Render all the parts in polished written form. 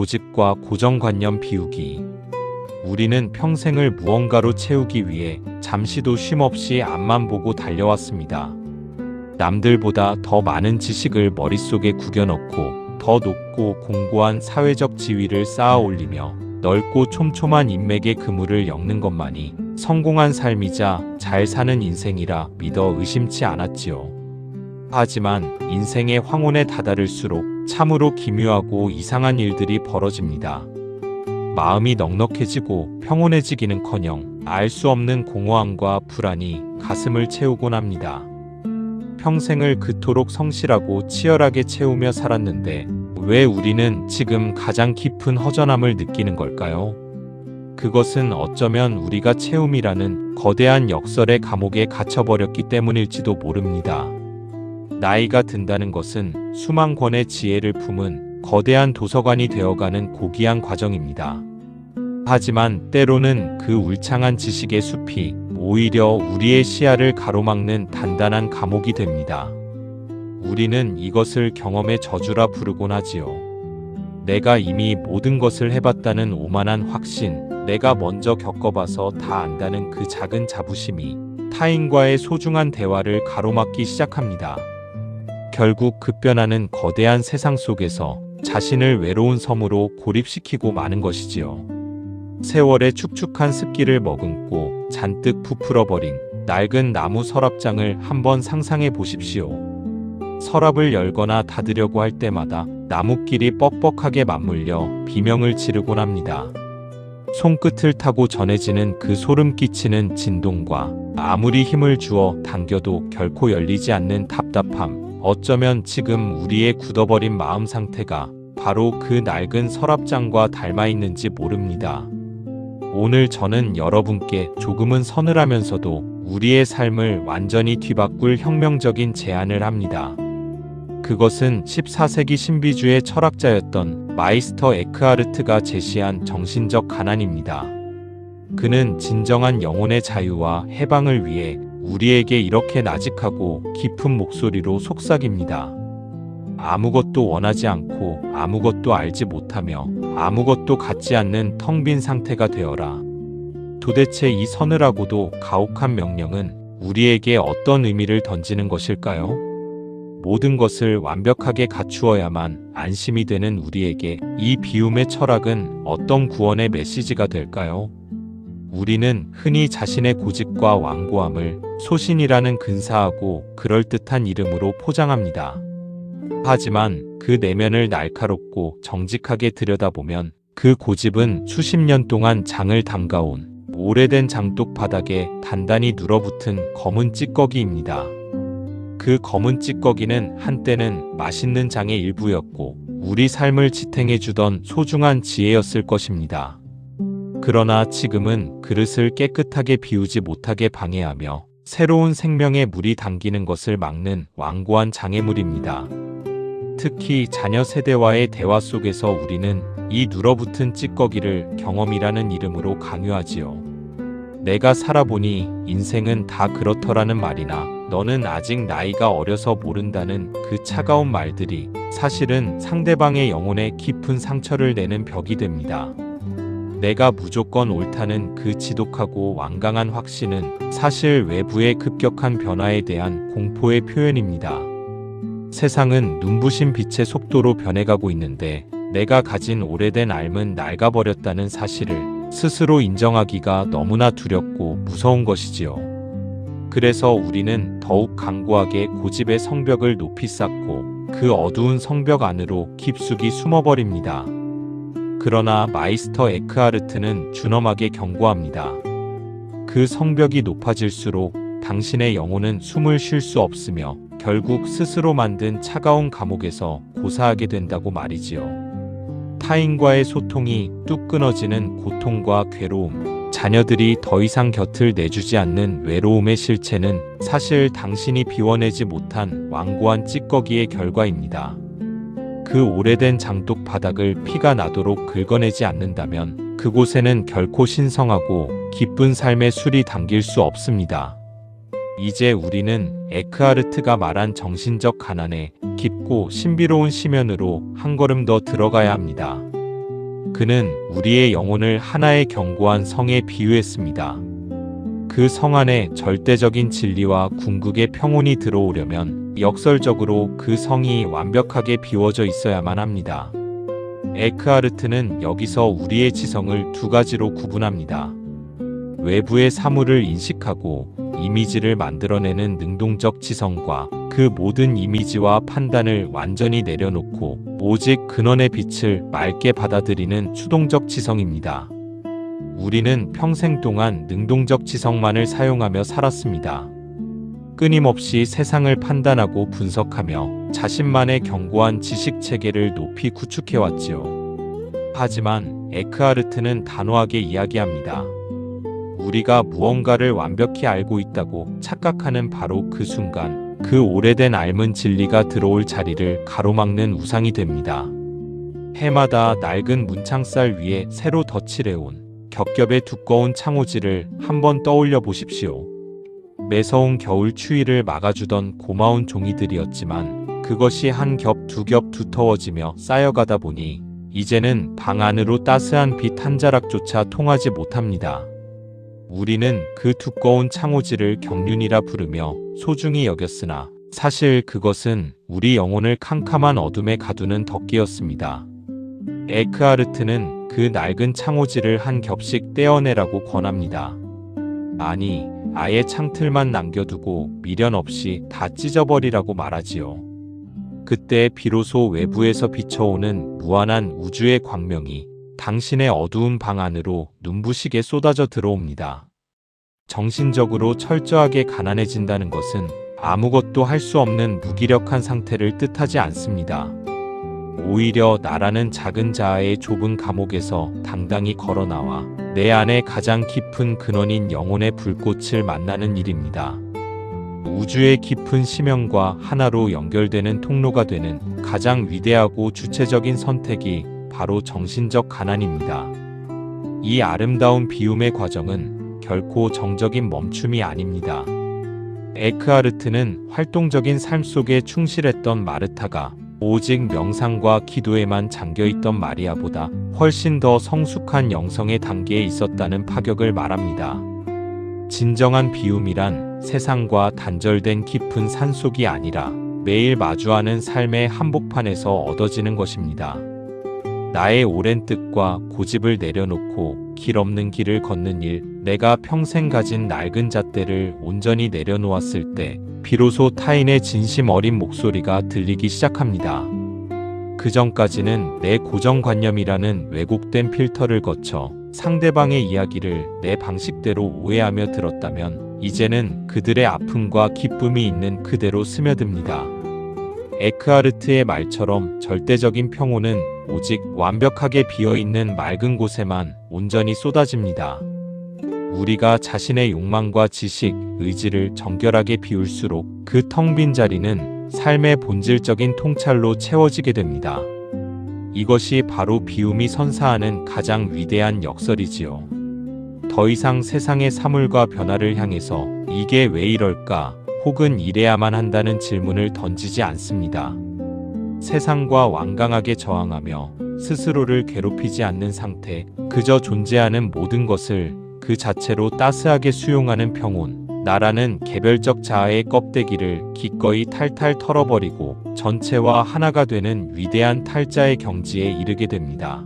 고집과 고정관념 비우기. 우리는 평생을 무언가로 채우기 위해 잠시도 쉼없이 앞만 보고 달려왔습니다. 남들보다 더 많은 지식을 머릿속에 구겨넣고 더 높고 공고한 사회적 지위를 쌓아 올리며 넓고 촘촘한 인맥의 그물을 엮는 것만이 성공한 삶이자 잘 사는 인생이라 믿어 의심치 않았지요. 하지만 인생의 황혼에 다다를수록 참으로 기묘하고 이상한 일들이 벌어집니다. 마음이 넉넉해지고 평온해지기는커녕 알 수 없는 공허함과 불안이 가슴을 채우곤 합니다. 평생을 그토록 성실하고 치열하게 채우며 살았는데 왜 우리는 지금 가장 깊은 허전함을 느끼는 걸까요? 그것은 어쩌면 우리가 채움이라는 거대한 역설의 감옥에 갇혀버렸기 때문일지도 모릅니다. 나이가 든다는 것은 수만 권의 지혜를 품은 거대한 도서관이 되어가는 고귀한 과정입니다. 하지만 때로는 그 울창한 지식의 숲이 오히려 우리의 시야를 가로막는 단단한 감옥이 됩니다. 우리는 이것을 경험의 저주라 부르곤 하지요. 내가 이미 모든 것을 해봤다는 오만한 확신, 내가 먼저 겪어봐서 다 안다는 그 작은 자부심이 타인과의 소중한 대화를 가로막기 시작합니다. 결국 급변하는 거대한 세상 속에서 자신을 외로운 섬으로 고립시키고 마는 것이지요. 세월의 축축한 습기를 머금고 잔뜩 부풀어버린 낡은 나무 서랍장을 한번 상상해 보십시오. 서랍을 열거나 닫으려고 할 때마다 나뭇길이 뻑뻑하게 맞물려 비명을 지르곤 합니다. 손끝을 타고 전해지는 그 소름 끼치는 진동과 아무리 힘을 주어 당겨도 결코 열리지 않는 답답함, 어쩌면 지금 우리의 굳어버린 마음 상태가 바로 그 낡은 서랍장과 닮아 있는지 모릅니다. 오늘 저는 여러분께 조금은 서늘하면서도 우리의 삶을 완전히 뒤바꿀 혁명적인 제안을 합니다. 그것은 14세기 신비주의 철학자였던 마이스터 에크하르트가 제시한 정신적 가난입니다. 그는 진정한 영혼의 자유와 해방을 위해 우리에게 이렇게 나직하고 깊은 목소리로 속삭입니다. 아무것도 원하지 않고 아무것도 알지 못하며 아무것도 갖지 않는 텅 빈 상태가 되어라. 도대체 이 서늘하고도 가혹한 명령은 우리에게 어떤 의미를 던지는 것일까요? 모든 것을 완벽하게 갖추어야만 안심이 되는 우리에게 이 비움의 철학은 어떤 구원의 메시지가 될까요? 우리는 흔히 자신의 고집과 완고함을 소신이라는 근사하고 그럴듯한 이름으로 포장합니다. 하지만 그 내면을 날카롭고 정직하게 들여다보면 그 고집은 수십 년 동안 장을 담가온 오래된 장독 바닥에 단단히 눌어붙은 검은 찌꺼기입니다. 그 검은 찌꺼기는 한때는 맛있는 장의 일부였고 우리 삶을 지탱해주던 소중한 지혜였을 것입니다. 그러나 지금은 그릇을 깨끗하게 비우지 못하게 방해하며 새로운 생명의 물이 당기는 것을 막는 완고한 장애물입니다. 특히 자녀 세대와의 대화 속에서 우리는 이 눌어붙은 찌꺼기를 경험이라는 이름으로 강요하지요. 내가 살아보니 인생은 다 그렇더라는 말이나 너는 아직 나이가 어려서 모른다는 그 차가운 말들이 사실은 상대방의 영혼에 깊은 상처를 내는 벽이 됩니다. 내가 무조건 옳다는 그 지독하고 완강한 확신은 사실 외부의 급격한 변화에 대한 공포의 표현입니다. 세상은 눈부신 빛의 속도로 변해가고 있는데 내가 가진 오래된 삶은 낡아버렸다는 사실을 스스로 인정하기가 너무나 두렵고 무서운 것이지요. 그래서 우리는 더욱 강고하게 고집의 성벽을 높이 쌓고 그 어두운 성벽 안으로 깊숙이 숨어버립니다. 그러나 마이스터 에크하르트는 준엄하게 경고합니다. 그 성벽이 높아질수록 당신의 영혼은 숨을 쉴 수 없으며 결국 스스로 만든 차가운 감옥에서 고사하게 된다고 말이지요. 타인과의 소통이 뚝 끊어지는 고통과 괴로움, 자녀들이 더 이상 곁을 내주지 않는 외로움의 실체는 사실 당신이 비워내지 못한 완고한 찌꺼기의 결과입니다. 그 오래된 장독 바닥을 피가 나도록 긁어내지 않는다면 그곳에는 결코 신성하고 기쁜 삶의 술이 담길 수 없습니다. 이제 우리는 에크하르트가 말한 정신적 가난에 깊고 신비로운 심연으로 한 걸음 더 들어가야 합니다. 그는 우리의 영혼을 하나의 견고한 성에 비유했습니다. 그 성 안에 절대적인 진리와 궁극의 평온이 들어오려면 역설적으로 그 성이 완벽하게 비워져 있어야만 합니다. 에크하르트는 여기서 우리의 지성을 두 가지로 구분합니다. 외부의 사물을 인식하고 이미지를 만들어내는 능동적 지성과 그 모든 이미지와 판단을 완전히 내려놓고 오직 근원의 빛을 맑게 받아들이는 수동적 지성입니다. 우리는 평생 동안 능동적 지성만을 사용하며 살았습니다. 끊임없이 세상을 판단하고 분석하며 자신만의 견고한 지식 체계를 높이 구축해왔지요. 하지만 에크하르트는 단호하게 이야기합니다. 우리가 무언가를 완벽히 알고 있다고 착각하는 바로 그 순간 그 오래된 앓은 진리가 들어올 자리를 가로막는 우상이 됩니다. 해마다 낡은 문창살 위에 새로 덧칠해온 겹겹의 두꺼운 창호지를 한번 떠올려 보십시오. 매서운 겨울 추위를 막아주던 고마운 종이들이었지만 그것이 한 겹 두 겹 두터워지며 쌓여가다 보니 이제는 방 안으로 따스한 빛 한 자락조차 통하지 못합니다. 우리는 그 두꺼운 창호지를 경륜이라 부르며 소중히 여겼으나 사실 그것은 우리 영혼을 캄캄한 어둠에 가두는 덮개였습니다. 에크하르트는 그 낡은 창호지를 한 겹씩 떼어내라고 권합니다. 아니, 아예 창틀만 남겨두고 미련 없이 다 찢어버리라고 말하지요. 그때 비로소 외부에서 비춰오는 무한한 우주의 광명이 당신의 어두운 방 안으로 눈부시게 쏟아져 들어옵니다. 정신적으로 철저하게 가난해진다는 것은 아무것도 할 수 없는 무기력한 상태를 뜻하지 않습니다. 오히려 나라는 작은 자아의 좁은 감옥에서 당당히 걸어나와 내 안에 가장 깊은 근원인 영혼의 불꽃을 만나는 일입니다. 우주의 깊은 심연과 하나로 연결되는 통로가 되는 가장 위대하고 주체적인 선택이 바로 정신적 가난입니다. 이 아름다운 비움의 과정은 결코 정적인 멈춤이 아닙니다. 에크하르트는 활동적인 삶 속에 충실했던 마르타가 오직 명상과 기도에만 잠겨있던 마리아보다 훨씬 더 성숙한 영성의 단계에 있었다는 파격을 말합니다. 진정한 비움이란 세상과 단절된 깊은 산속이 아니라 매일 마주하는 삶의 한복판에서 얻어지는 것입니다. 나의 오랜 뜻과 고집을 내려놓고 길 없는 길을 걷는 일, 내가 평생 가진 낡은 잣대를 온전히 내려놓았을 때 비로소 타인의 진심 어린 목소리가 들리기 시작합니다. 그 전까지는 내 고정관념이라는 왜곡된 필터를 거쳐 상대방의 이야기를 내 방식대로 오해하며 들었다면 이제는 그들의 아픔과 기쁨이 있는 그대로 스며듭니다. 에크하르트의 말처럼 절대적인 평온은 오직 완벽하게 비어있는 맑은 곳에만 온전히 쏟아집니다. 우리가 자신의 욕망과 지식, 의지를 정결하게 비울수록 그 텅 빈 자리는 삶의 본질적인 통찰로 채워지게 됩니다. 이것이 바로 비움이 선사하는 가장 위대한 역설이지요. 더 이상 세상의 사물과 변화를 향해서 이게 왜 이럴까 혹은 이래야만 한다는 질문을 던지지 않습니다. 세상과 완강하게 저항하며 스스로를 괴롭히지 않는 상태, 그저 존재하는 모든 것을 그 자체로 따스하게 수용하는 평온, 나라는 개별적 자아의 껍데기를 기꺼이 탈탈 털어버리고 전체와 하나가 되는 위대한 탈자의 경지에 이르게 됩니다.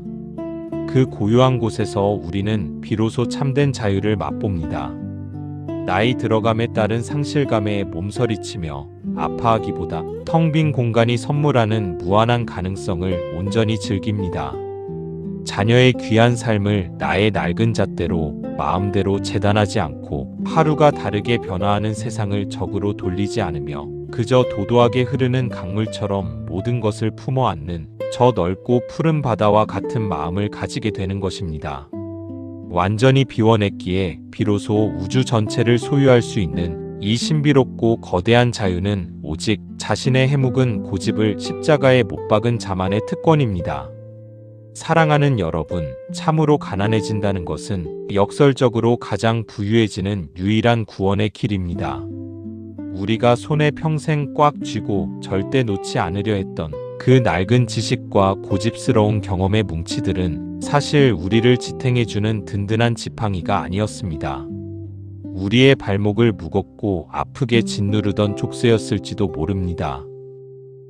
그 고요한 곳에서 우리는 비로소 참된 자유를 맛봅니다. 나이 들어감에 따른 상실감에 몸서리치며 아파하기보다 텅 빈 공간이 선물하는 무한한 가능성을 온전히 즐깁니다. 자녀의 귀한 삶을 나의 낡은 잣대로 마음대로 재단하지 않고 하루가 다르게 변화하는 세상을 적으로 돌리지 않으며 그저 도도하게 흐르는 강물처럼 모든 것을 품어 안는 저 넓고 푸른 바다와 같은 마음을 가지게 되는 것입니다. 완전히 비워냈기에 비로소 우주 전체를 소유할 수 있는 이 신비롭고 거대한 자유는 오직 자신의 해묵은 고집을 십자가에 못 박은 자만의 특권입니다. 사랑하는 여러분, 참으로 가난해진다는 것은 역설적으로 가장 부유해지는 유일한 구원의 길입니다. 우리가 손에 평생 꽉 쥐고 절대 놓지 않으려 했던 그 낡은 지식과 고집스러운 경험의 뭉치들은 사실 우리를 지탱해주는 든든한 지팡이가 아니었습니다. 우리의 발목을 무겁고 아프게 짓누르던 족쇄였을지도 모릅니다.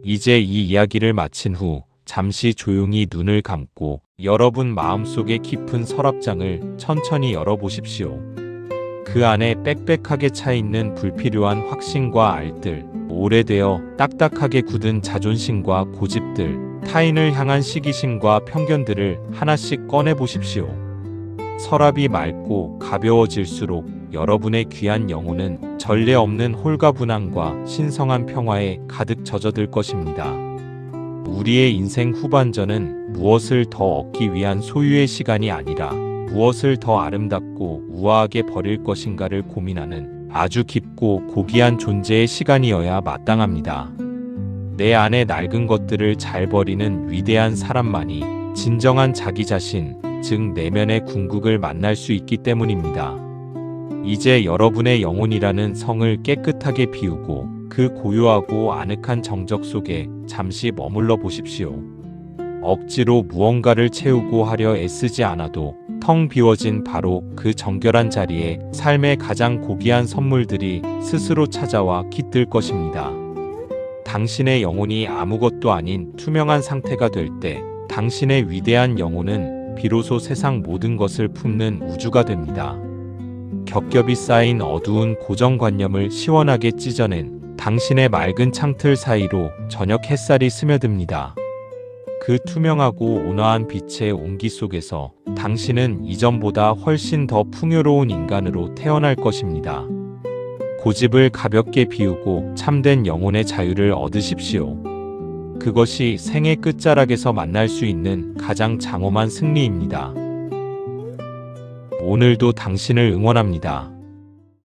이제 이 이야기를 마친 후 잠시 조용히 눈을 감고 여러분 마음속의 깊은 서랍장을 천천히 열어보십시오. 그 안에 빽빽하게 차있는 불필요한 확신과 알들, 오래되어 딱딱하게 굳은 자존심과 고집들, 타인을 향한 시기심과 편견들을 하나씩 꺼내보십시오. 서랍이 맑고 가벼워질수록 여러분의 귀한 영혼은 전례 없는 홀가분함과 신성한 평화에 가득 젖어들 것입니다. 우리의 인생 후반전은 무엇을 더 얻기 위한 소유의 시간이 아니라 무엇을 더 아름답고 우아하게 버릴 것인가를 고민하는 아주 깊고 고귀한 존재의 시간이어야 마땅합니다. 내 안에 낡은 것들을 잘 버리는 위대한 사람만이 진정한 자기 자신, 즉 내면의 궁극을 만날 수 있기 때문입니다. 이제 여러분의 영혼이라는 성을 깨끗하게 비우고 그 고요하고 아늑한 정적 속에 잠시 머물러 보십시오. 억지로 무언가를 채우고 하려 애쓰지 않아도 텅 비워진 바로 그 정결한 자리에 삶의 가장 고귀한 선물들이 스스로 찾아와 깃들 것입니다. 당신의 영혼이 아무것도 아닌 투명한 상태가 될 때 당신의 위대한 영혼은 비로소 세상 모든 것을 품는 우주가 됩니다. 겹겹이 쌓인 어두운 고정관념을 시원하게 찢어낸 당신의 맑은 창틀 사이로 저녁 햇살이 스며듭니다. 그 투명하고 온화한 빛의 온기 속에서 당신은 이전보다 훨씬 더 풍요로운 인간으로 태어날 것입니다. 고집을 가볍게 비우고 참된 영혼의 자유를 얻으십시오. 그것이 생의 끝자락에서 만날 수 있는 가장 장엄한 승리입니다. 오늘도 당신을 응원합니다.